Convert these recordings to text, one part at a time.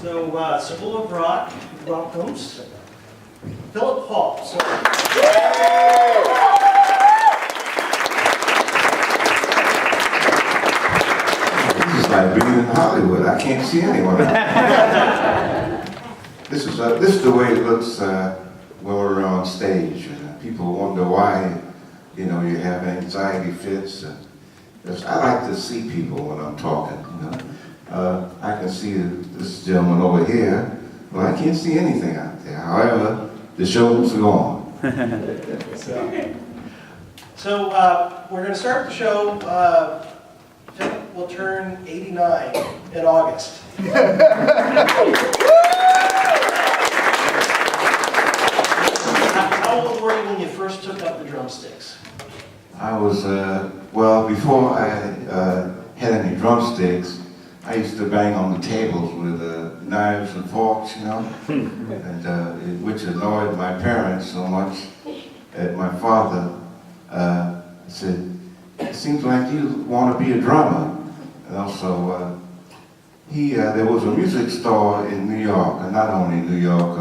School of Rock welcomes Phillip Hall. So, this is like being in Hollywood. I can't see anyone. This is the way it looks when we're on stage. People wonder why, you have anxiety fits. I like to see people when I'm talking. I can see this gentleman over here, but I can't see anything out there. However, the show must go on. So we're going to start the show. Phillip will turn 89 in August. How old were you when you first took up the drumsticks? I was, well, before I had any drumsticks, I used to bang on the tables with knives and forks, and which annoyed my parents so much that my father said, "It seems like you want to be a drummer." And also, there was a music store in New York, and not only New York,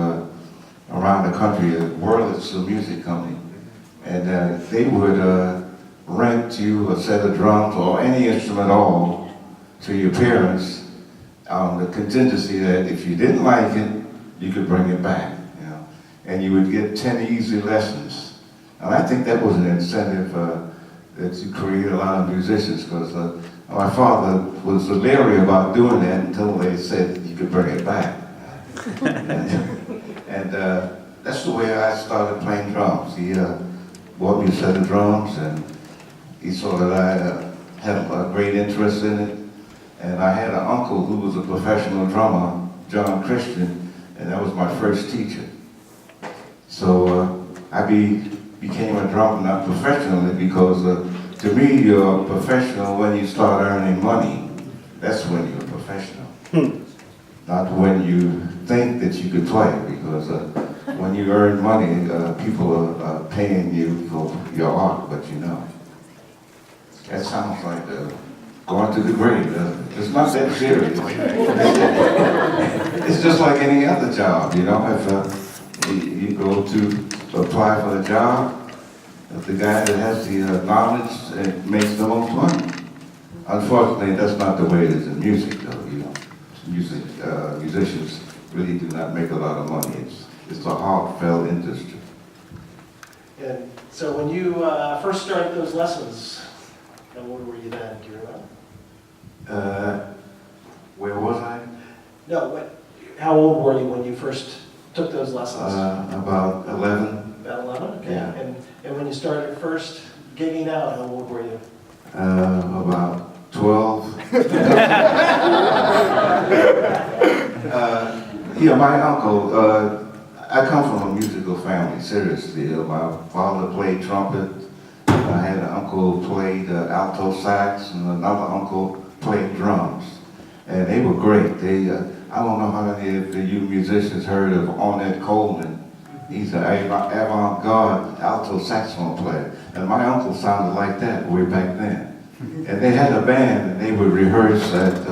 around the country, Wurlitzer Music Company, and they would rent you a set of drums or any instrument at all to your parents on the contingency that if you didn't like it, you could bring it back, and you would get 10 easy lessons. And I think that was an incentive that you create a lot of musicians, because my father was leery about doing that until they said you could bring it back. and that's the way I started playing drums. He bought me a set of drums, and he saw that I had a great interest in it. And I had an uncle who was a professional drummer, John Christian, and that was my first teacher. So I became a drummer, not professionally, because to me, you're a professional when you start earning money. That's when you're a professional. Not when you think that you could play, because when you earn money, people are paying you for your art, but That sounds like going to the grave. It's not that serious. It's just like any other job, If you go to apply for a job, if the guy that has the knowledge makes the most money. Unfortunately, that's not the way it is in music, though. Musicians really do not make a lot of money. It's a heartfelt industry. And so when you first started those lessons, how old were you then? Do you remember? Where was I? No, how old were you when you first took those lessons? About 11. About 11? Okay. Yeah. And when you started first gigging out, how old were you? About 12. My uncle, I come from a musical family, seriously. My father played trumpet. I had an uncle who played alto sax, and another uncle played drums. And they were great. I don't know how many of you musicians heard of Ornette Coleman. He's an avant-garde alto saxophone player. And my uncle sounded like that way back then. And they had a band, and they would rehearse at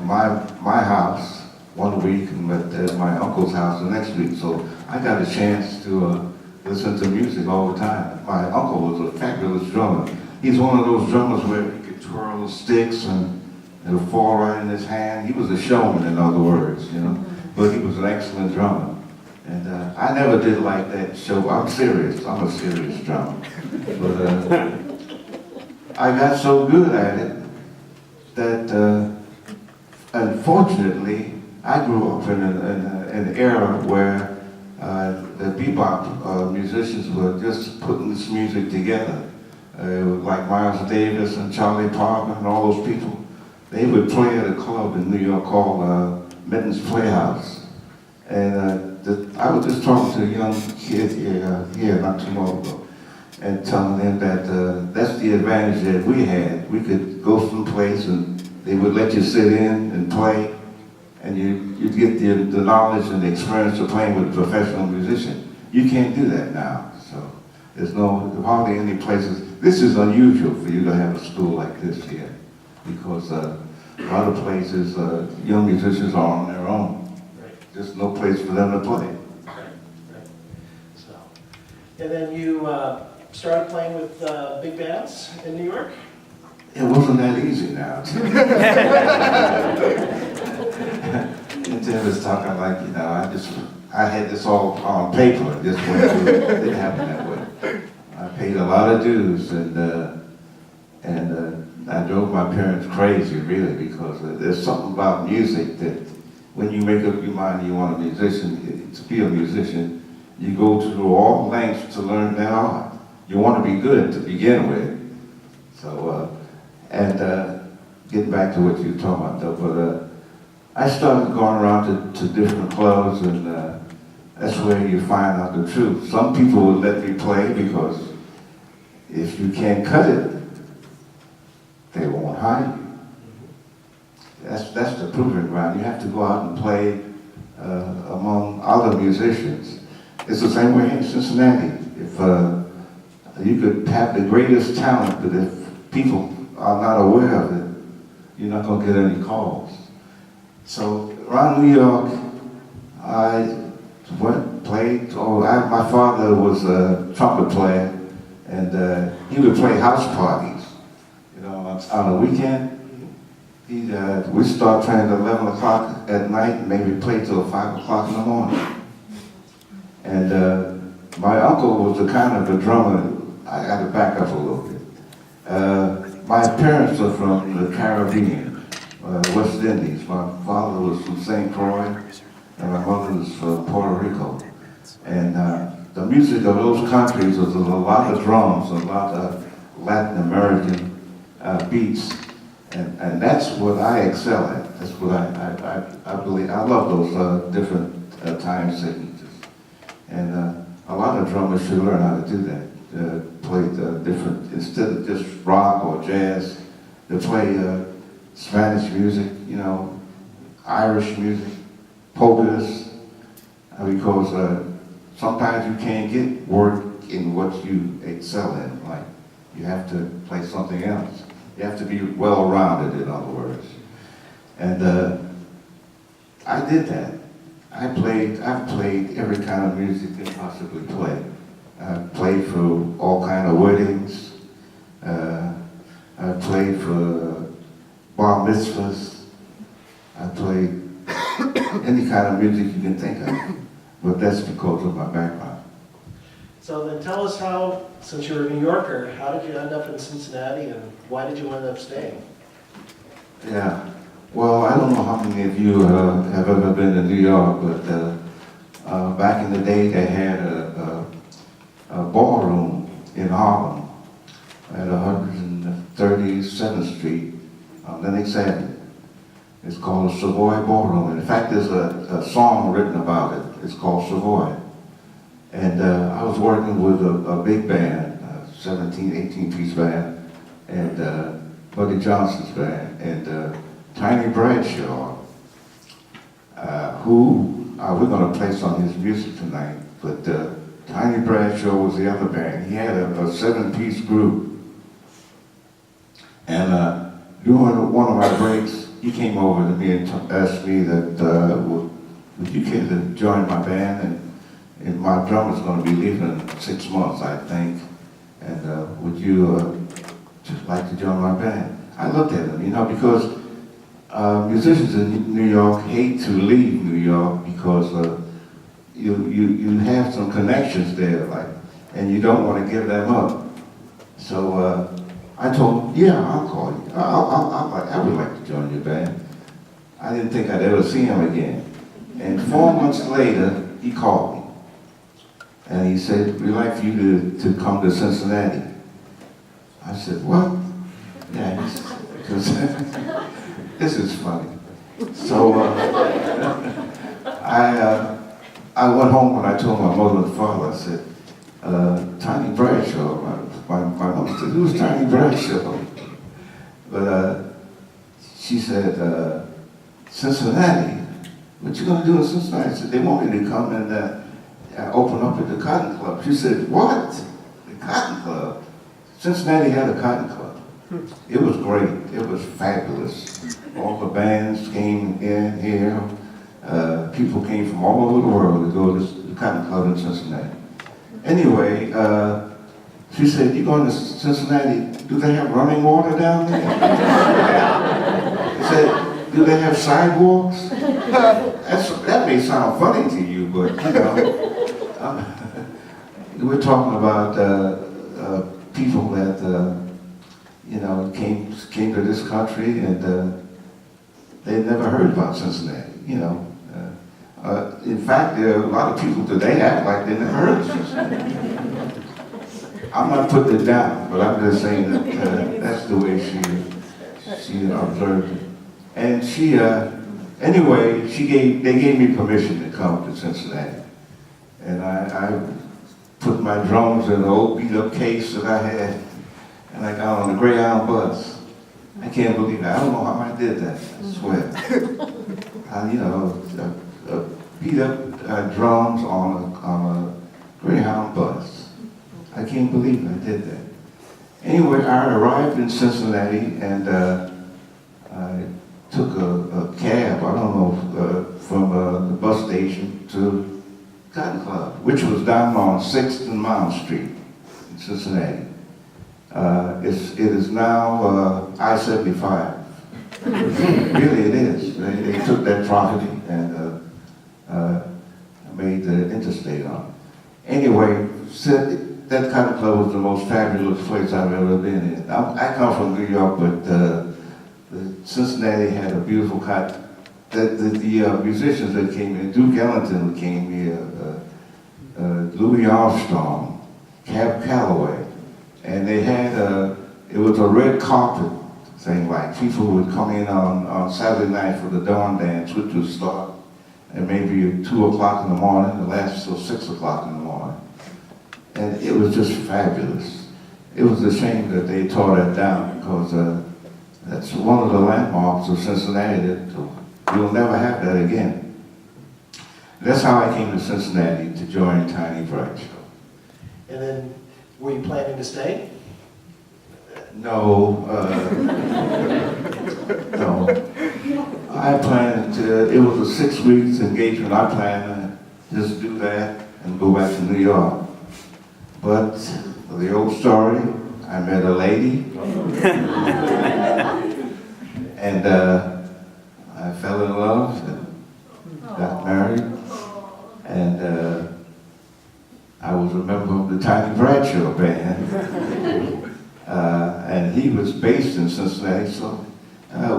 my house one week, and at my uncle's house the next week. So I got a chance to listen to music all the time. My uncle was a fabulous drummer. He's one of those drummers where he could twirl the sticks and it would fall right in his hand. He was a showman, in other words, But he was an excellent drummer. And I never did like that show. I'm serious. I'm a serious drummer. But I got so good at it that, unfortunately, I grew up in an era where the bebop musicians were just putting this music together. Like Miles Davis and Charlie Parker and all those people. They would play at a club in New York called Minton's Playhouse. And I was just talking to a young kid here not too long ago, and telling them that that's the advantage that we had. We could go someplace and they would let you sit in and play, and you'd get the knowledge and the experience of playing with a professional musician. You can't do that now. So there's hardly any places. This is unusual for you to have a school like this here, because a lot of places, young musicians are on their own. Right. There's no place for them to play. Right. So, and then you started playing with big bands in New York? It wasn't that easy now. And Tim was talking like, I had this all on paper, it just went through, it didn't happen that way. I paid a lot of dues, and I drove my parents crazy, really, because there's something about music that when you make up your mind you want a musician, to be a musician, you go through all lengths to learn that art. You want to be good to begin with. So, getting back to what you were talking about, though, but I started going around to different clubs, and that's where you find out the truth. Some people will let me play because if you can't cut it, they won't hire you. That's the proving ground. You have to go out and play among other musicians. It's the same way in Cincinnati. If you could have the greatest talent, but if people are not aware of it, you're not going to get any calls. So around New York, I played. My father was a trumpet player, and he would play house parties. On a weekend, we start playing at 11 o'clock at night, and maybe play till 5 o'clock in the morning. And my uncle was the kind of a drummer. I got to back up a little bit. My parents are from the Caribbean, West Indies. My father was from St. Croix, and my mother was from Puerto Rico. And the music of those countries was a lot of drums, a lot of Latin American beats, and that's what I excel at. That's what I believe. I love those different time signatures. And a lot of drummers should learn how to do that. Play different, instead of just rock or jazz, they play Spanish music, Irish music, polkas, because sometimes you can't get work in what you excel in. Like, you have to play something else. You have to be well-rounded, in other words. And I did that. I've played every kind of music you can possibly play. I played for all kind of weddings. I played for bar mitzvahs. I played any kind of music you can think of. But that's because of my background. So then tell us how, since you're a New Yorker, how did you end up in Cincinnati, and why did you end up staying? Yeah, well, I don't know how many of you have ever been to New York, but back in the day they had a ballroom in Harlem at 137th Street on Lenox Avenue. It's called the Savoy Ballroom. And in fact, there's a song written about it. It's called Savoy. And I was working with a big band, 17, 18-piece band, and Buddy Johnson's band, and Tiny Bradshaw, who we're going to play some of his music tonight, but Tiny Bradshaw was the other band. He had a 7-piece group. And during one of my breaks, he came over to me and asked me that, would you care to join my band? And my drummer's going to be leaving in 6 months, I think. And would you just like to join my band? I looked at him, because musicians in New York hate to leave New York because you have some connections there, and you don't want to give them up. So I told him, yeah, I'll call you. I would like to join your band. I didn't think I'd ever see him again. And 4 months later, he called me. And he said, we'd like for you to come to Cincinnati. I said, what? Yeah, because this is funny. So I went home and I told my mother and father, I said, Tiny Bradshaw. My mother said, who's Tiny Bradshaw? But she said, Cincinnati? What you gonna do in Cincinnati? I said, they want me to come and open up at the Cotton Club. She said, what? The Cotton Club? Cincinnati had a Cotton Club. It was great. It was fabulous. All the bands came in here. People came from all over the world to go to the Cotton Club in Cincinnati. Anyway, she said, "You going to Cincinnati? Do they have running water down there?" I said, "Do they have sidewalks?" That may sound funny to you, but you know, we're talking about people that you know came to this country and they never heard about Cincinnati. You know, in fact, there are a lot of people today act like they never heard of Cincinnati. I'm not putting it down, but I'm just saying that that's the way she observed it. And she, anyway, they gave me permission to come to Cincinnati. And I put my drums in an old beat up case that I had, and I got on the Greyhound bus. I can't believe it. I don't know how I did that, I swear. You know, beat up drums on a Greyhound bus. I can't believe I did that. Anyway, I arrived in Cincinnati and I took a cab, I don't know, from the bus station to Cotton Club, which was down on 6th and Mount Street in Cincinnati. It is now I-75. Really it is. They took that property and made the interstate on it. Anyway, that Cotton Club was the most fabulous place I've ever been in. I come from New York, but Cincinnati had a beautiful cotton. The musicians that came in, Duke Ellington came here, Louis Armstrong, Cab Calloway, and they had it was a red carpet thing. Like people would come in on Saturday night for the dawn dance, which would start at maybe 2 o'clock in the morning and last till 6 o'clock in the morning. And it was just fabulous. It was a shame that they tore that down because that's one of the landmarks of Cincinnati that we'll never have that again. That's how I came to Cincinnati to join Tiny Bradshaw. And then, were you planning to stay? No, no. I planned it was a 6 weeks engagement. I planned to just do that and go back to New York. But the old story, I met a lady, and I fell in love and got married, and I was a member of the Tiny Bradshaw band, and he was based in Cincinnati, so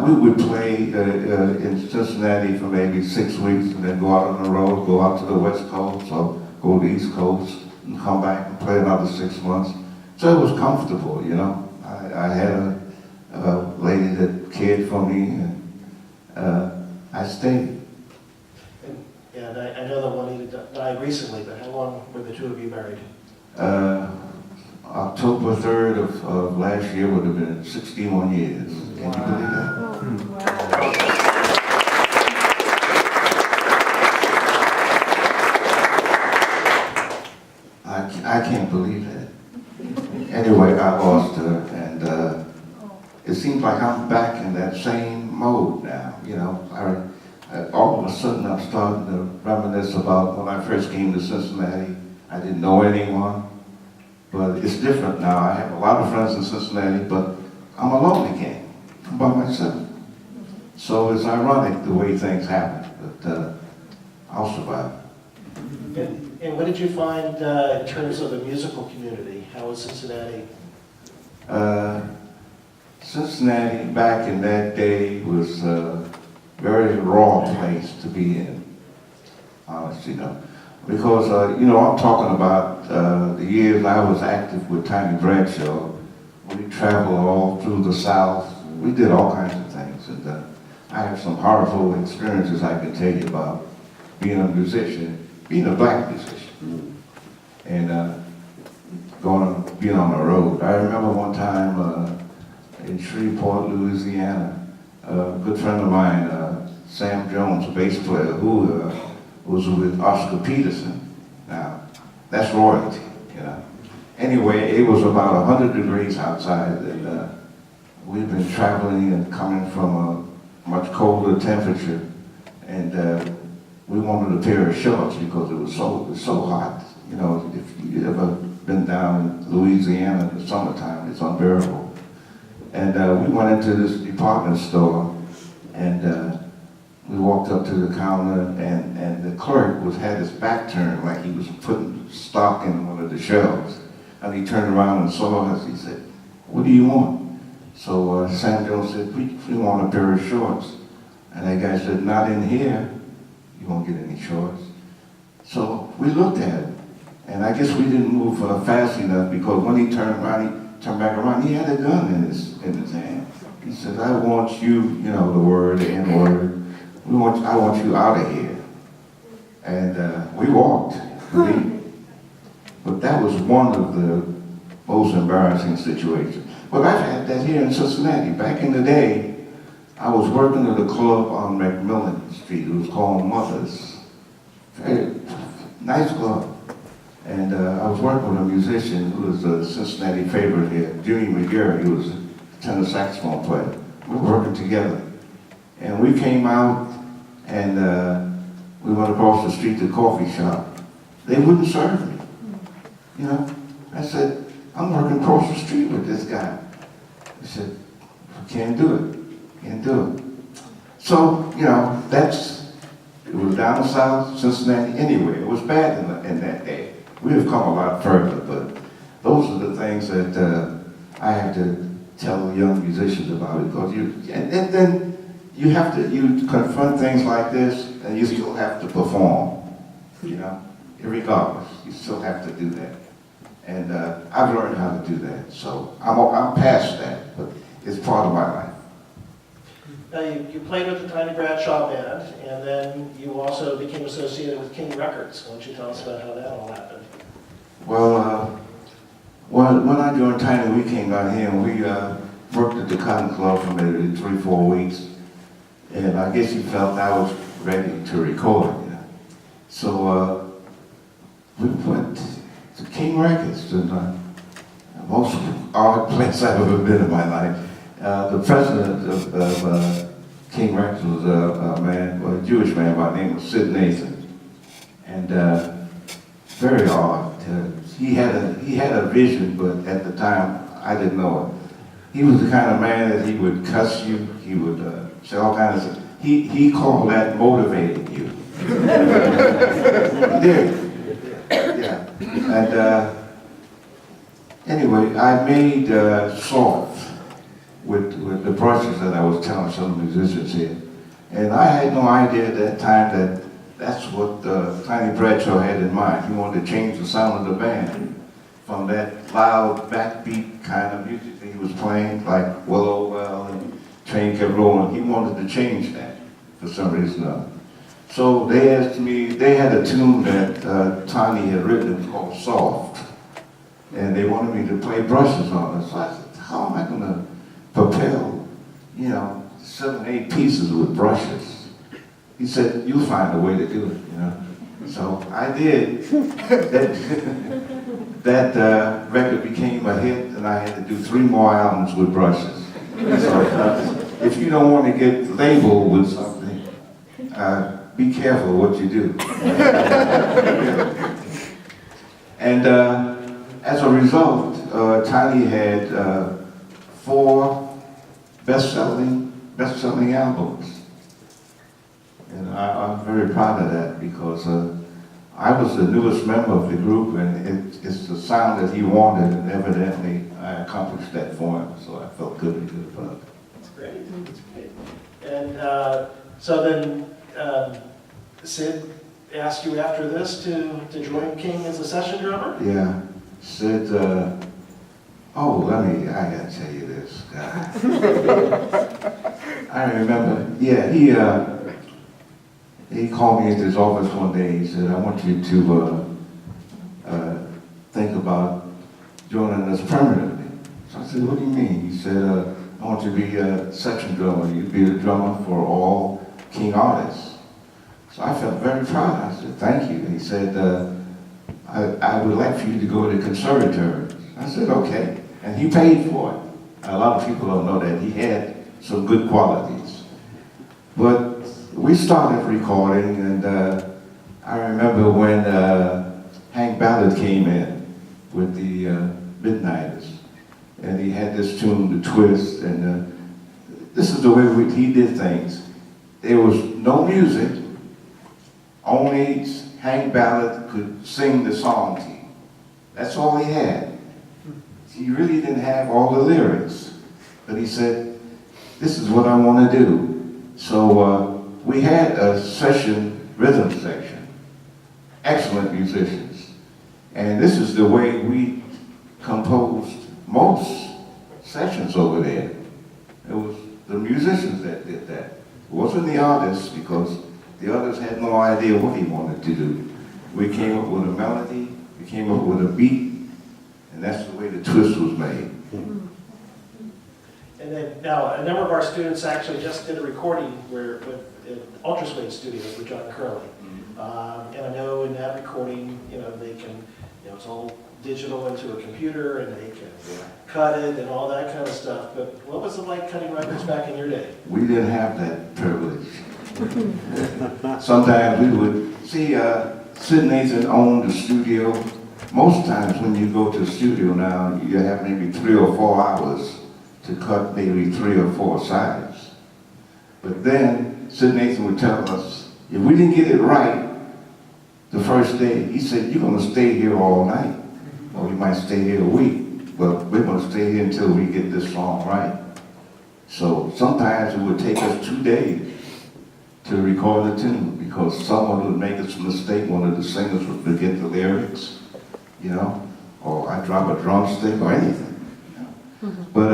we would play in Cincinnati for maybe 6 weeks and then go out on the road, go out to the West Coast or go to the East Coast and come back and play another 6 months. So it was comfortable, you know. I had a lady that cared for me, and I stayed. And I know that Juanita died recently, but how long were the two of you married? October 3rd of last year would have been 61 years. Can you believe that? Oh, wow. I can't believe that. Anyway, I lost her, and it seems like I'm back in that same mode now. You know, all of a sudden I'm starting to reminisce about when I first came to Cincinnati. I didn't know anyone, but it's different now. I have a lot of friends in Cincinnati, but I'm alone again. I'm by myself. So it's ironic the way things happen, but I'll survive. And what did you find in terms of the musical community? How was Cincinnati? Cincinnati back in that day was a very raw place to be in, honestly, you know. Because, you know, I'm talking about the years I was active with Tiny Bradshaw. We traveled all through the South. We did all kinds of things. And I have some horrible experiences I can tell you about being a musician, being a black musician, and being on the road. I remember one time in Shreveport, Louisiana, a good friend of mine, Sam Jones, a bass player, who was with Oscar Peterson. Now, that's royalty, you know. Anyway, it was about 100 degrees outside, and we've been traveling and coming from a much colder temperature, and we wanted a pair of shorts because it was so hot. You know, if you ever been down in Louisiana in the summertime, it's unbearable. And we went into this department store, and we walked up to the counter, and the clerk had his back turned like he was putting stock in one of the shelves. And he turned around and saw us. He said, "What do you want?" So Sam Jones said, we want a pair of shorts. And that guy said, "Not in here. You won't get any shorts." So we looked at it. And I guess we didn't move fast enough, because when he turned back around, he had a gun in his hand. He said, "I want you, you know, the word, the N-word. I want you out of here." And we walked. But that was one of the most embarrassing situations. But I've had that here in Cincinnati. Back in the day, I was working at a club on McMillan Street. It was called Mother's. Very nice club. And I was working with a musician who was a Cincinnati favorite here, Jimmy McGarrett. He was a tenor saxophone player. We were working together. And we came out, and we went across the street to a coffee shop. They wouldn't serve me. You know, I said, "I'm working across the street with this guy." He said, "Can't do it, can't do it." So, you know, it was down south, Cincinnati, anyway. It was bad in that day. We have come a lot further, but those are the things that I have to tell young musicians about, because then you confront things like this, and you still have to perform, you know, regardless. You still have to do that. And I've learned how to do that. So I'm past that, but it's part of my life. Now, you played with the Tiny Bradshaw Band, and then you also became associated with King Records. Why don't you tell us about how that all happened? Well, when I joined Tiny, we came down here, and we worked at the Cotton Club for maybe 3-4 weeks. And I guess he felt I was ready to record, you know. So we went to King Records, the most odd place I've ever been in my life. The president of King Records was a Jewish man by the name of Sid Nathan, and very odd. He had a vision, but at the time I didn't know it. He was the kind of man that he would cuss you. He would say all kinds of stuff. He called that motivating you. He did. Yeah. And anyway, I made soft with the brushes that I was telling some musicians here. And I had no idea at that time that that's what Tiny Bradshaw had in mind. He wanted to change the sound of the band from that loud backbeat kind of music that he was playing, like Willow Well and Train Kept Rolling. He wanted to change that for some reason. So they asked me, they had a tune that Tiny had written called Soft. And they wanted me to play brushes on it. So I said, how am I going to propel, 7, 8 pieces with brushes? He said, you'll find a way to do it, So I did. That record became a hit, and I had to do 3 more albums with brushes. So if you don't want to get labeled with something, be careful what you do. And as a result, Tiny had 4 best-selling albums. And I'm very proud of that, because I was the newest member of the group, and it's the sound that he wanted, and evidently I accomplished that for him, so I felt good to do it. That's great. That's great. And so then Sid asked you after this to join King as a session drummer? Yeah. Sid, I gotta tell you this. I remember, he called me into his office one day. He said, I want you to think about joining us permanently. So I said, what do you mean? He said, I want you to be a section drummer. You'd be the drummer for all King artists. So I felt very proud. I said, thank you. And he said, I would like for you to go to the conservatory. I said, okay. And he paid for it. A lot of people don't know that he had some good qualities. But we started recording, and I remember when Hank Ballard came in with the Midnighters, and he had this tune, The Twist, and this is the way he did things. There was no music, only Hank Ballard could sing the song to you. That's all he had. He really didn't have all the lyrics, but he said, this is what I want to do. So we had a rhythm section, excellent musicians. And this is the way we composed most sessions over there. It was the musicians that did that. It wasn't the artists, because the others had no idea what he wanted to do. We came up with a melody, we came up with a beat, and that's the way the twist was made. And then now a number of our students actually just did a recording with Ultra Suede Studios with John Curley. And I know in that recording, they can, it's all digital into a computer, and they can cut it and all that kind of stuff. But what was it like cutting records back in your day? We didn't have that privilege. Sometimes we would see Sid Nathan owned the studio. Most times when you go to the studio now, you have maybe 3 or 4 hours to cut maybe 3 or 4 sides. But then Sid Nathan would tell us, if we didn't get it right the first day, he said, you're going to stay here all night, or we might stay here a week, but we're going to stay here until we get this song right. So sometimes it would take us 2 days to record the tune, because someone would make a mistake, one of the singers would forget the lyrics, or I drop a drumstick or anything. But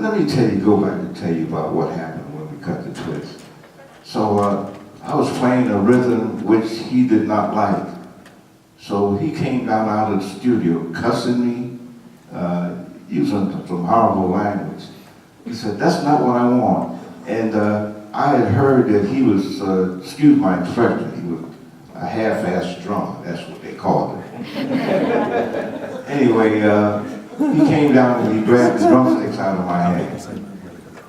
let me go back and tell you about what happened when we cut the twist. So I was playing a rhythm which he did not like. So he came down out of the studio cussing me, using some horrible language. He said, that's not what I want. And I had heard that he was, excuse my expression, he was a half-assed drummer, that's what they called it. Anyway, he came down and he grabbed the drumsticks out of my hand.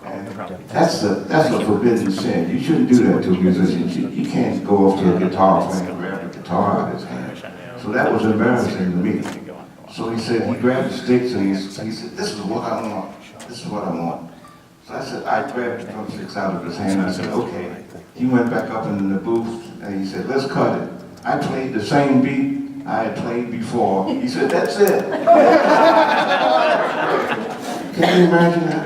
And that's a forbidden sin. You shouldn't do that to a musician. You can't go up to a guitar player and grab the guitar out of his hand. So that was embarrassing to me. So he said, he grabbed the sticks and he said, this is what I want. This is what I want. So I said, I grabbed the drumsticks out of his hand and I said, okay. He went back up in the booth and he said, let's cut it. I played the same beat I had played before. He said, that's it. Can you imagine that?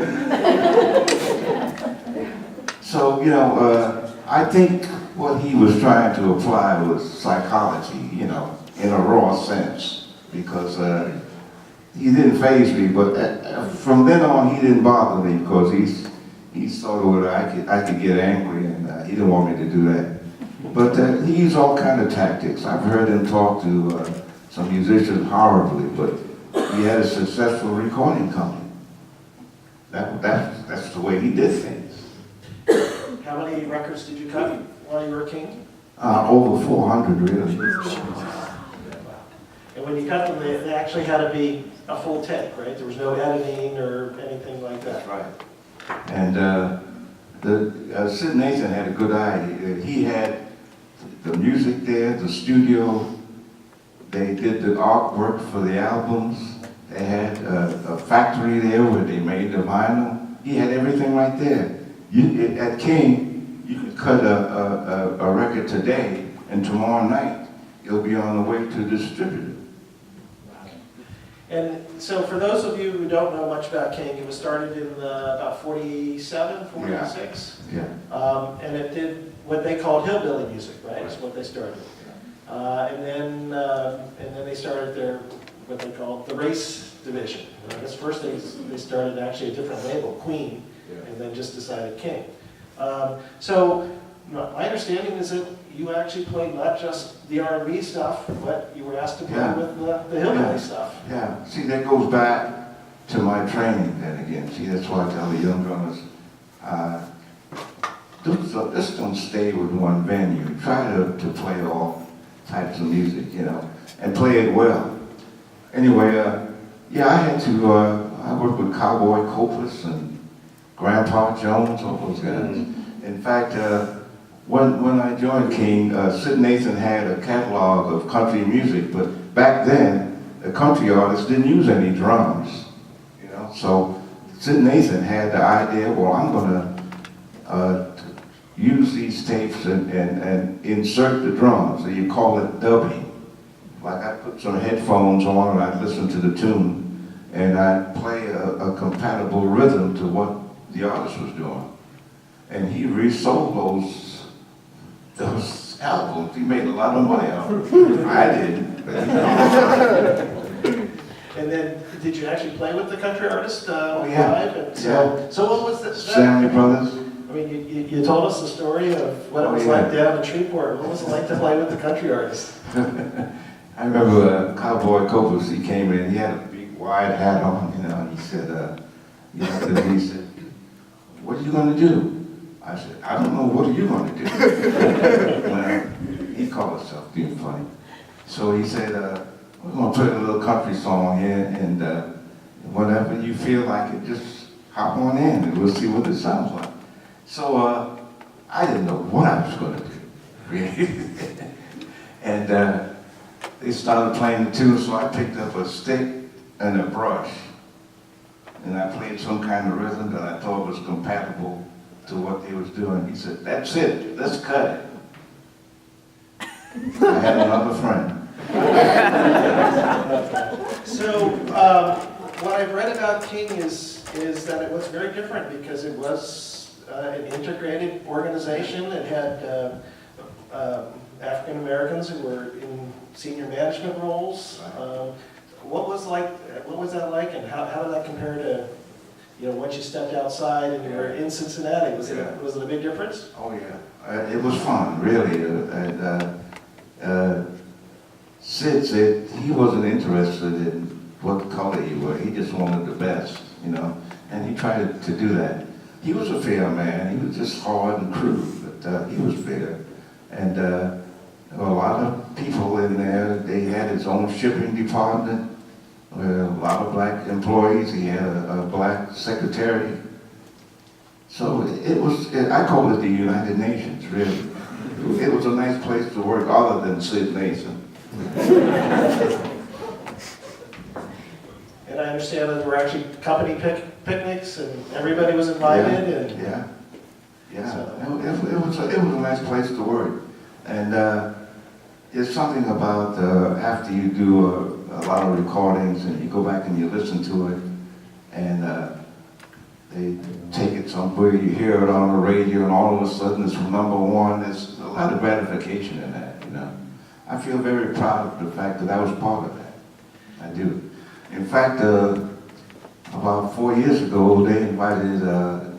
So, I think what he was trying to apply was psychology, in a raw sense, because he didn't faze me, but from then on he didn't bother me, because he saw that I could get angry, and he didn't want me to do that. But he used all kind of tactics. I've heard him talk to some musicians horribly, but he had a successful recording company. That's the way he did things. How many records did you cut while you were king? Over 400, really. And when you cut them, they actually had to be a full take, right? There was no editing or anything like that. That's right. And Sid Nathan had a good idea. He had the music there, the studio. They did the artwork for the albums. They had a factory there where they made the vinyl. He had everything right there. At King, you could cut a record today, and tomorrow night, it'll be on the way to the distributor. And so for those of you who don't know much about King, it was started in about 47, 46? Yeah. And it did what they called hillbilly music, right? That's what they started. And then they started their, what they called the race division. I guess first they started actually a different label, Queen, and then just decided King. So my understanding is that you actually played not just the R&B stuff, but you were asked to play with the hillbilly stuff. Yeah, see, that goes back to my training then again. See, that's why I tell the young drummers, just don't stay with one venue. Try to play all types of music, and play it well. Anyway, I I worked with Cowboy Copas and Grandpa Jones, all those guys. In fact, when I joined King, Sid Nathan had a catalog of country music, but back then, the country artists didn't use any drums, you know. So Sid Nathan had the idea, well, I'm gonna use these tapes and insert the drums. So you call it dubbing. Like I put some headphones on and I'd listen to the tune and I'd play a compatible rhythm to what the artist was doing. And he resold those albums. He made a lot of money off it. I didn't. And then, did you actually play with the country artist live? Yeah. So what was that? Stanley Brothers. I mean, you told us the story of what it was like down in Shreveport. What was it like to play with the country artist? I remember Cowboy Copas, he came in, he had a big wide hat on, you know, and he said, he said, what are you going to do? I said, I don't know, what are you going to do? He called himself being funny. So he said, we're going to play a little country song here, and whenever you feel like it, just hop on in and we'll see what it sounds like. So I didn't know what I was going to do, really. And they started playing the tune, so I picked up a stick and a brush, and I played some kind of rhythm that I thought was compatible to what they was doing. He said, that's it, let's cut it. I had another friend. So what I've read about King is that it was very different because it was an integrated organization. It had African Americans who were in senior management roles. What was that like, and how did that compare to, you know, once you stepped outside and you were in Cincinnati? Was it a big difference? Oh yeah, it was fun, really. Sid said he wasn't interested in what color you were. He just wanted the best, you know, and he tried to do that. He was a fair man. He was just hard and crude, but he was fair. And there were a lot of people in there. They had his own shipping department, with a lot of black employees. He had a black secretary. So I call it the United Nations, really. It was a nice place to work other than Sid Nathan. And I understand that there were actually company picnics and everybody was invited. Yeah. So. It was a nice place to work. And there's something about after you do a lot of recordings and you go back and you listen to it and they take it somewhere, you hear it on the radio and all of a sudden it's number one. There's a lot of gratification in that, you know. I feel very proud of the fact that I was part of that. I do. In fact, about 4 years ago, they invited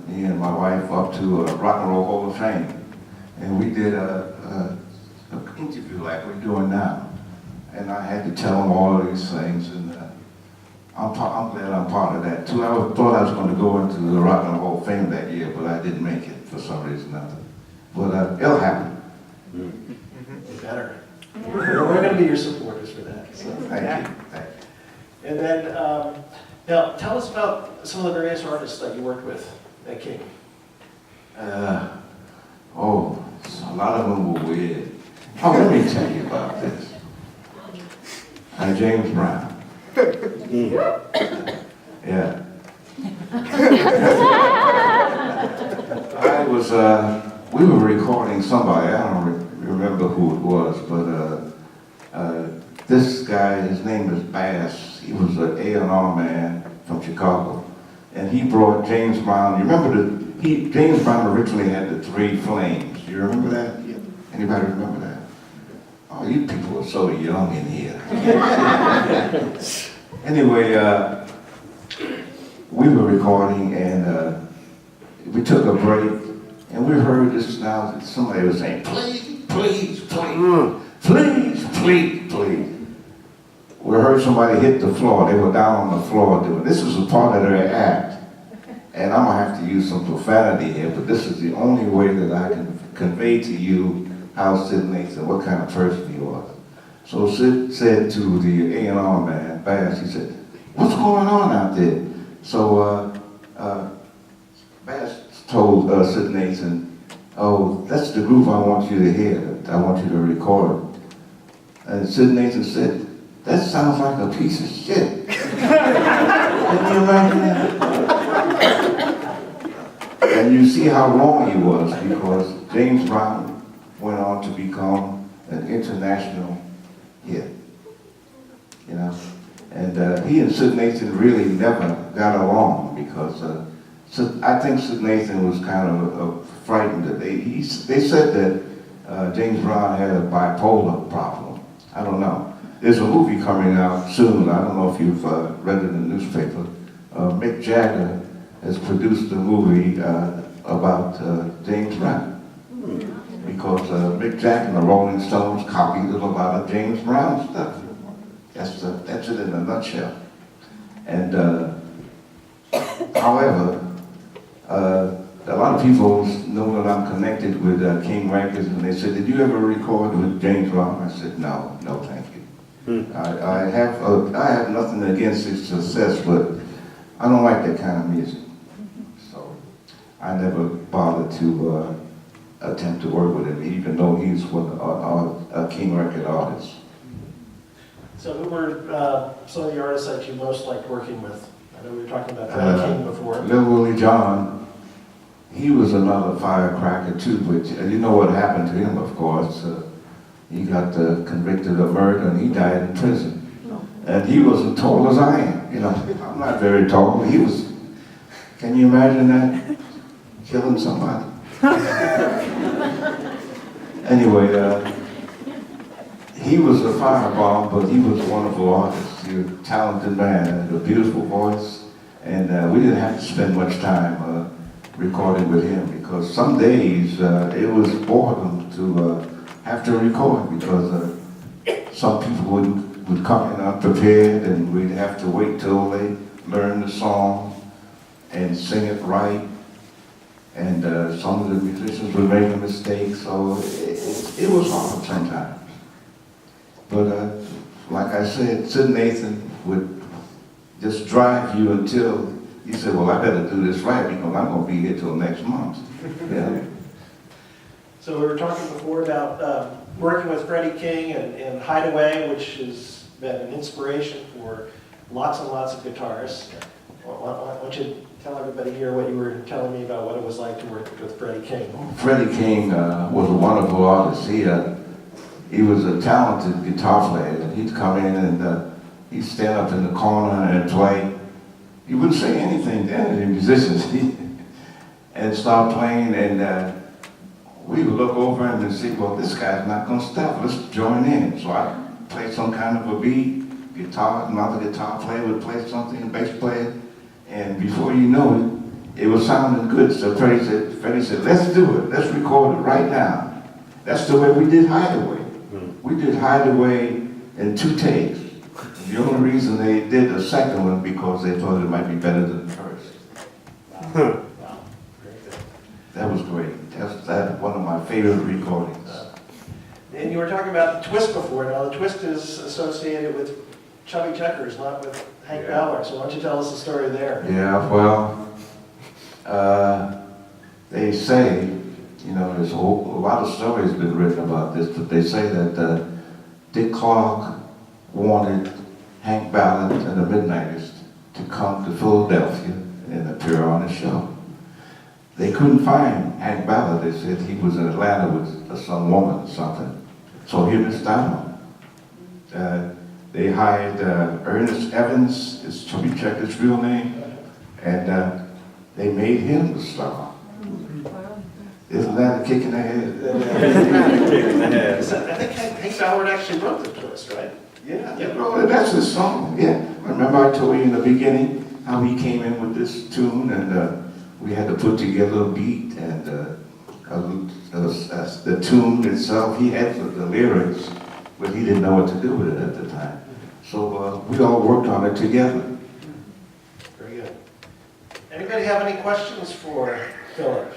me and my wife up to Rock and Roll Hall of Fame. And we did an interview like we're doing now. And I had to tell them all of these things. And I'm glad I'm part of that too. I thought I was going to go into the Rock and Roll Hall of Fame that year, but I didn't make it for some reason or other. But it'll happen. Better. We're going to be your supporters for that. So. Thank you. And then, now tell us about some of the various artists that you worked with at King. A lot of them were weird. Oh, let me tell you about this. James Brown. Yeah. We were recording somebody, I don't remember who it was, but this guy, his name is Bass. He was an A&R man from Chicago. And he brought James Brown. You remember James Brown originally had the 3 flames. You remember that? Anybody remember that? Oh, you people are so young in here. Anyway, we were recording and we took a break and we heard this now, somebody was saying, please, please, please, please, please, please. We heard somebody hit the floor. They were down on the floor doing this. Was a part of their act. And I'm going to have to use some profanity here, but this is the only way that I can convey to you how Sid Nathan, what kind of person he was. So Sid said to the A&R man, Bass, he said, what's going on out there? So Bass told Sid Nathan, "Oh, that's the groove I want you to hear. I want you to record." And Sid Nathan said, "That sounds like a piece of shit." Can you imagine that? And you see how wrong he was, because James Brown went on to become an international hit, you know. And he and Sid Nathan really never got along, because I think Sid Nathan was kind of frightened that they said that James Brown had a bipolar problem. I don't know. There's a movie coming out soon. I don't know if you've read it in the newspaper. Mick Jagger has produced a movie about James Brown, because Mick Jagger and the Rolling Stones copied a lot of James Brown stuff. That's it in a nutshell. And however, a lot of people know that I'm connected with King Records, and they said, "Did you ever record with James Brown?" I said, "No, thank you." I have nothing against his success, but I don't like that kind of music. So I never bothered to attempt to work with him, even though he's a King Record artist. So who were some of the artists that you most liked working with? I know we were talking about Freddie King before. Little Willie John, he was another firecracker too, but you know what happened to him, of course. He got convicted of murder and he died in prison. And he was as tall as I am. You know, I'm not very tall. He was, can you imagine that? Killing somebody. Anyway, he was a firebomb, but he was a wonderful artist. He was a talented man, had a beautiful voice, and we didn't have to spend much time recording with him, because some days it was boredom to have to record, because some people would come in unprepared, and we'd have to wait till they learn the song and sing it right. And some of the musicians would make a mistake, so it was hard sometimes. But like I said, Sid Nathan would just drive you until you said, "Well, I better do this right, because I'm going to be here till next month." Yeah. So we were talking before about working with Freddie King and Hideaway, which has been an inspiration for lots and lots of guitarists. Why don't you tell everybody here what you were telling me about what it was like to work with Freddie King? Freddie King was a wonderful artist. He was a talented guitar player, and he'd come in and he'd stand up in the corner and play. He wouldn't say anything to any of the musicians, and start playing, and we would look over him and say, "Well, this guy's not going to stop. Let's join in." So I'd play some kind of a beat, another guitar player would play something, a bass player, and before you know it, it was sounding good. So Freddie said, "Let's do it. Let's record it right now." That's the way we did Hideaway. We did Hideaway in 2 takes. The only reason they did the second one because they thought it might be better than the first. Wow. Very good. That was great. That's one of my favorite recordings. And you were talking about the twist before. Now, the twist is associated with Chubby Checkers, not with Hank Ballard. So why don't you tell us the story there? Yeah, well, they say, you know, there's a lot of stories been written about this, but they say that Dick Clark wanted Hank Ballard and the Midnighters to come to Philadelphia and appear on the show. They couldn't find Hank Ballard. They said he was in Atlanta with some woman or something. So he missed out on. They hired Ernest Evans, is Chubby Checker's real name, and they made him the star. Isn't that a kick in the head? Kick in the head. I think Hank Ballard actually wrote the twist, right? Yeah, that's his song. Yeah, remember I told you in the beginning how he came in with this tune, and we had to put together a beat, and the tune itself. He had the lyrics, but he didn't know what to do with it at the time. So we all worked on it together. Very good. Anybody have any questions for Phillip?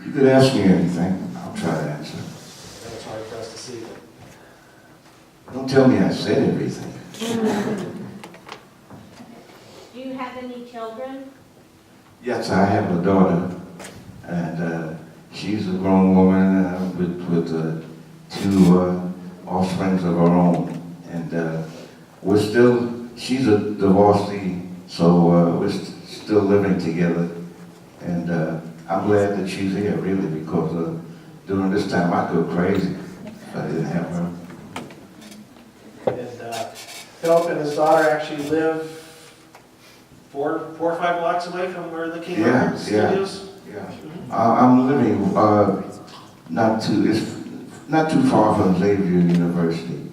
You could ask me anything. I'll try to answer. I know it's hard for us to see. Don't tell me I said everything. you have any children? Yes, I have a daughter, and she's a grown woman with two offsprings of her own. And she's a divorcee, so we're still living together. And I'm glad that she's here, really, because during this time I go crazy if I didn't have her. And Phillip and his daughter actually live four or five blocks away from where the King Records studios. Yeah. I'm living not too far from Xavier University,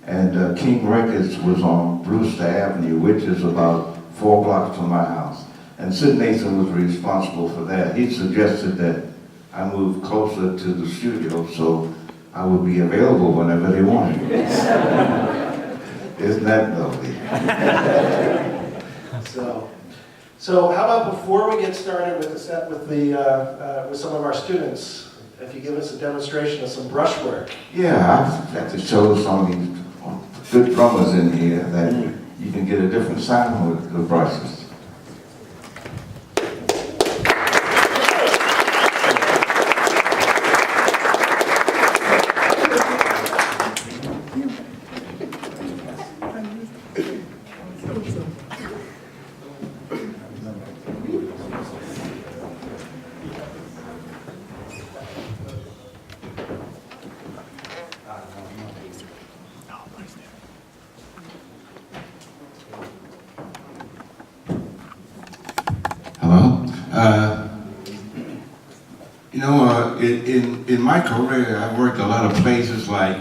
and King Records was on Brewster Avenue, which is about 4 blocks from my house. And Sid Nathan was responsible for that. He suggested that I move closer to the studio so I would be available whenever they wanted me. Isn't that lovely? So how about before we get started with with some of our students, if you give us a demonstration of some brushwork. Yeah, I've got to show some of these good drummers in here that you can get a different sound with the brushes. Hello? In my career, I've worked a lot of places like